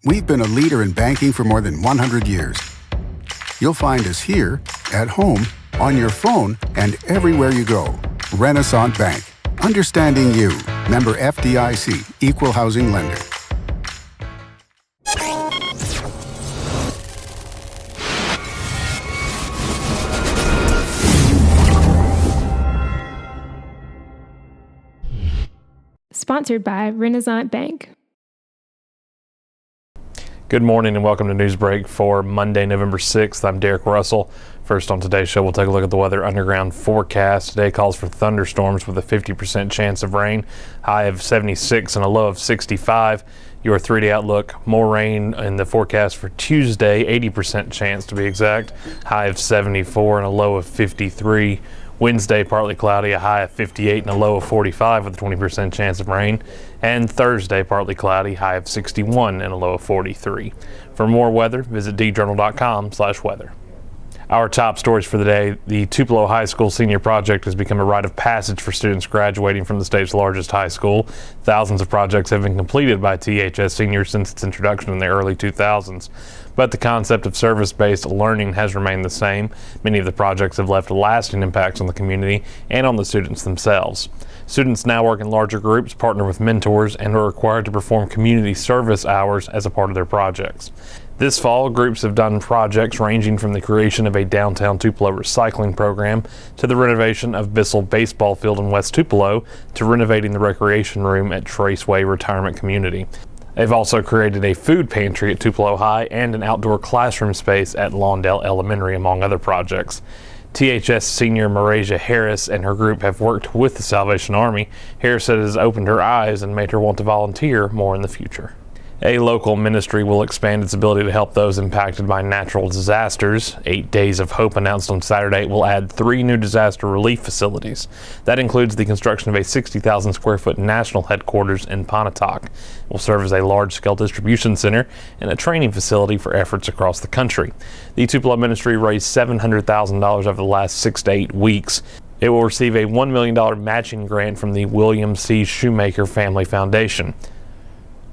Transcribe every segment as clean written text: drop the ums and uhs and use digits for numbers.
We've been a leader in banking for more than 100 years. You'll find us here, at home, on your phone, and everywhere you go. Renaissance Bank. Understanding you. Member FDIC. Equal housing lender. Sponsored by Renaissance Bank. Good morning and welcome to Newsbreak for Monday, November 6th. I'm Derek Russell. First on today's show, we'll take a look at the weather underground forecast. Today calls for thunderstorms with a 50% chance of rain, high of 76 and a low of 65. Your 3-day outlook, more rain in the forecast for Tuesday, 80% chance to be exact, high of 74 and a low of 53. Wednesday, partly cloudy, a high of 58 and a low of 45 with a 20% chance of rain. And Thursday, partly cloudy, high of 61 and a low of 43. For more weather, visit djournal.com/weather. Our top stories for the day: the Tupelo High School Senior Project has become a rite of passage for students graduating from the state's largest high school. Thousands of projects have been completed by THS seniors since its introduction in the early 2000s. But the concept of service-based learning has remained the same. Many of the projects have left lasting impacts on the community and on the students themselves. Students now work in larger groups, partner with mentors, and are required to perform community service hours as a part of their projects. This fall, groups have done projects ranging from the creation of a downtown Tupelo recycling program to the renovation of Bissell Baseball Field in West Tupelo to renovating the recreation room at Traceway Retirement Community. They've also created a food pantry at Tupelo High and an outdoor classroom space at Lawndale Elementary, among other projects. THS senior Marasia Harris and her group have worked with the Salvation Army. Harris said it has opened her eyes and made her want to volunteer more in the future. A local ministry will expand its ability to help those impacted by natural disasters. 8 Days of Hope announced on Saturday it will add 3 new disaster relief facilities. That includes the construction of a 60,000 square foot national headquarters in Pontotoc. It will serve as a large-scale distribution center and a training facility for efforts across the country. The Tupelo ministry raised $700,000 over the last 6 to 8 weeks. It will receive a $1 million matching grant from the William C. Shoemaker Family Foundation.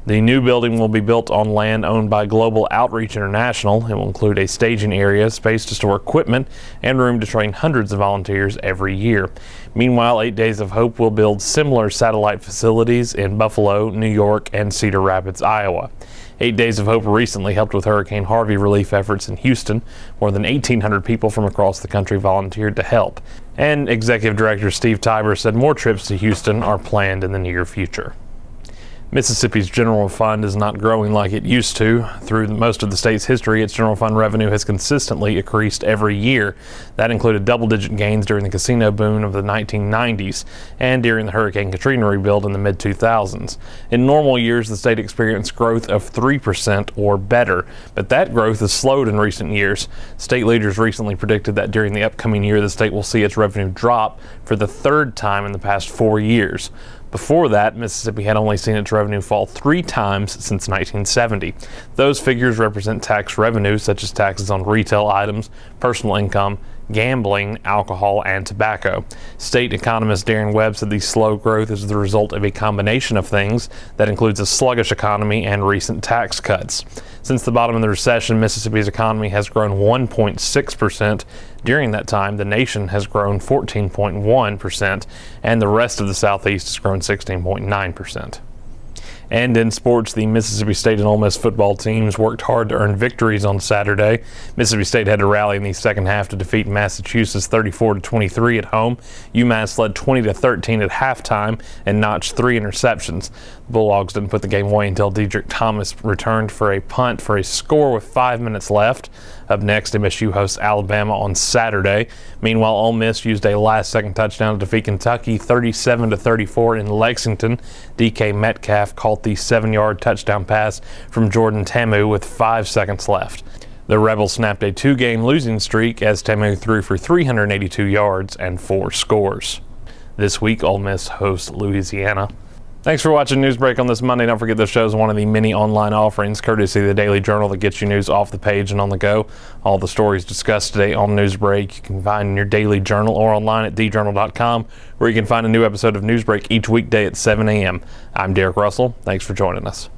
The new building will be built on land owned by Global Outreach International. It will include a staging area, space to store equipment, and room to train hundreds of volunteers every year. Meanwhile, 8 Days of Hope will build similar satellite facilities in Buffalo, New York, and Cedar Rapids, Iowa. 8 Days of Hope recently helped with Hurricane Harvey relief efforts in Houston. More than 1,800 people from across the country volunteered to help. And Executive Director Steve Tiber said more trips to Houston are planned in the near future. Mississippi's general fund is not growing like it used to. Through most of the state's history, its general fund revenue has consistently increased every year. That included double-digit gains during the casino boom of the 1990s and during the Hurricane Katrina rebuild in the mid-2000s. In normal years, the state experienced growth of 3% or better, but that growth has slowed in recent years. State leaders recently predicted that during the upcoming year, the state will see its revenue drop for the third time in the past 4 years. Before that, Mississippi had only seen its revenue fall 3 times since 1970. Those figures represent tax revenues such as taxes on retail items, personal income, gambling, alcohol, and tobacco. State economist Darren Webb said the slow growth is the result of a combination of things that includes a sluggish economy and recent tax cuts. Since the bottom of the recession, Mississippi's economy has grown 1.6%. During that time, the nation has grown 14.1%, and the rest of the Southeast has grown 16.9%. And in sports, the Mississippi State and Ole Miss football teams worked hard to earn victories on Saturday. Mississippi State had to rally in the second half to defeat Massachusetts 34-23 at home. UMass led 20-13 at halftime and notched 3 interceptions. The Bulldogs didn't put the game away until Dedrick Thomas returned for a punt for a score with 5 minutes left. Up next, MSU hosts Alabama on Saturday. Meanwhile, Ole Miss used a last-second touchdown to defeat Kentucky 37-34 in Lexington. DK Metcalf caught the 7-yard touchdown pass from Jordan Tamu with 5 seconds left. The Rebels snapped a 2-game losing streak as Tamu threw for 382 yards and 4 scores. This week, Ole Miss hosts Louisiana. Thanks for watching Newsbreak on this Monday. Don't forget this show is one of the many online offerings courtesy of the Daily Journal that gets you news off the page and on the go. All the stories discussed today on Newsbreak you can find in your Daily Journal or online at djournal.com, where you can find a new episode of Newsbreak each weekday at 7 a.m. I'm Derek Russell. Thanks for joining us.